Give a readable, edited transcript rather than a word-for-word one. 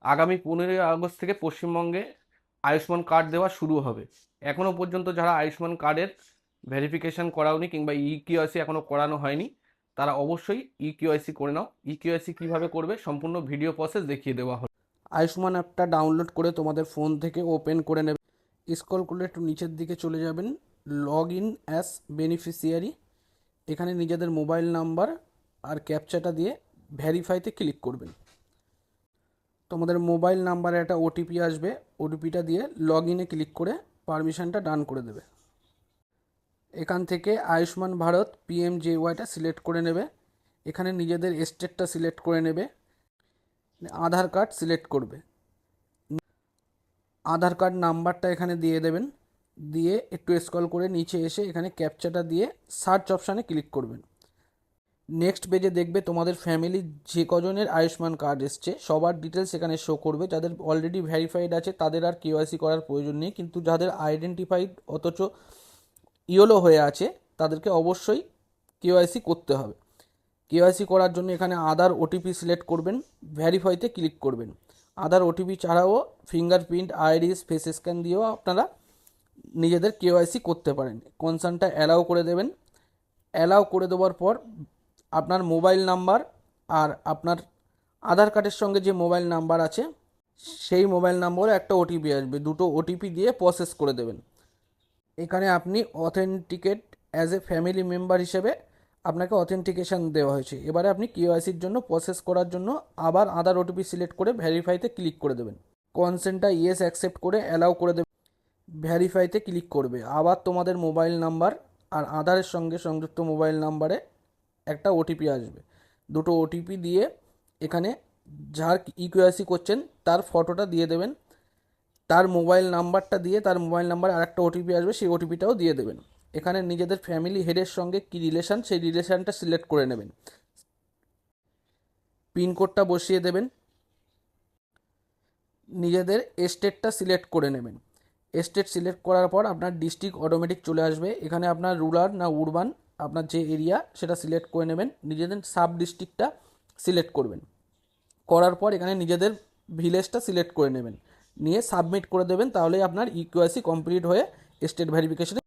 আগামী 15ই আগস্ট থেকে পশ্চিমবঙ্গে আয়ুষ্মান কার্ড দেওয়া শুরু হবে। এখনও পর্যন্ত যারা আয়ুষ্মান কার্ডের ভেরিফিকেশন করাওনি কিংবা ইকিউআইসি এখনও করানো হয়নি, তারা অবশ্যই ইকিউআইসি করে নাও। ইকিউআইসি কীভাবে করবে সম্পূর্ণ ভিডিও প্রসেস দেখিয়ে দেওয়া হলো। আয়ুষ্মান অ্যাপটা ডাউনলোড করে তোমাদের ফোন থেকে ওপেন করে নেবে। স্ক্রল করলে একটু নিচের দিকে চলে যাবেন, লগ ইন অ্যাজ বেনিফিশিয়ারি। এখানে নিজেদের মোবাইল নাম্বার আর ক্যাপচাটা দিয়ে ভেরিফাইতে ক্লিক করবেন। তোমাদের মোবাইল নাম্বারে একটা ওটিপি আসবে, ওটিপিটা দিয়ে লগ ইনে ক্লিক করে পারমিশনটা ডান করে দেবে। এখান থেকে আয়ুষ্মান ভারত পিএমজেওয়াইটা সিলেক্ট করে নেবে। এখানে নিজেদের স্টেটটা সিলেক্ট করে নেবে। আধার কার্ড সিলেক্ট করবে। আধার কার্ড নাম্বারটা এখানে দিয়ে দেবেন, দিয়ে একটু স্ক্রল করে নিচে এসে এখানে ক্যাপচাটা দিয়ে সার্চ অপশানে ক্লিক করবেন। নেক্সট পেজে দেখবে তোমাদের ফ্যামিলির যে কজনের আয়ুষ্মান কার্ড এসছে সবার ডিটেলস এখানে শো করবে। যাদের অলরেডি ভেরিফাইড আছে তাদের আর কেওয়াইসি করার প্রয়োজন নেই, কিন্তু যাদের আইডেন্টিফাইড অথচ ইয়েলো হয়ে আছে তাদেরকে অবশ্যই কেওয়াইসি করতে হবে। কেওয়াইসি করার জন্য এখানে আধার ওটিপি সিলেক্ট করবেন, ভেরিফাইতে ক্লিক করবেন। আধার ওটিপি ছাড়াও ফিঙ্গারপ্রিন্ট, আইরিস, ফেস স্ক্যান দিয়েও আপনারা নিজেদের কেওয়াইসি করতে পারেন। কনসার্নটা অ্যালাউ করে দেবেন। অ্যালাউ করে দেওয়ার পর আপনার মোবাইল নাম্বার আর আপনার আধার কার্ডের সঙ্গে যে মোবাইল নাম্বার আছে সেই মোবাইল নম্বরে একটা ওটিপি আসবে, দুটো ওটিপি দিয়ে প্রসেস করে দেবেন। এখানে আপনি authenticate as a family member হিসেবে আপনাকে অথেন্টিকেশান দেওয়া হয়েছে। এবারে আপনি কেওয়াইসির জন্য প্রসেস করার জন্য আবার আধার ওটিপি সিলেক্ট করে ভেরিফাইতে ক্লিক করে দেবেন। কনসেন্টটা ইয়েস অ্যাকসেপ্ট করে অ্যালাউ করে দেবেন। ভেরিফাইতে ক্লিক করবে। আবার তোমাদের মোবাইল নাম্বার আর আধারের সঙ্গে সংযুক্ত মোবাইল নাম্বারে একটা ওটিপি আসবে, দুটো ওটিপি দিয়ে এখানে যার ইকিউআইসি করছেন তার ফটোটা দিয়ে দেবেন। তার মোবাইল নাম্বারটা দিয়ে তার মোবাইল নাম্বারে আর একটা ওটিপি আসবে, সেই ওটিপিটাও দিয়ে দেবেন। এখানে নিজেদের ফ্যামিলি হেডের সঙ্গে কী রিলেশান সেই রিলেশানটা সিলেক্ট করে নেবেন। পিনকোডটা বসিয়ে দেবেন। নিজেদের স্টেটটা সিলেক্ট করে নেবেন। স্টেট সিলেক্ট করার পর আপনার ডিস্ট্রিক্ট অটোমেটিক চলে আসবে। এখানে আপনার রুরাল না উরবান আপনার যে এরিয়া সেটা সিলেক্ট করে নেবেন। নিজেদের সাব ডিস্ট্রিক্টটা সিলেক্ট করবেন। করার পর এখানে নিজেদের ভিলেজটা সিলেক্ট করে নেবেন, নিয়ে সাবমিট করে দেবেন। তাহলেই আপনার ইকিউআইসি কমপ্লিট হয়ে স্টেট ভেরিফিকেশনে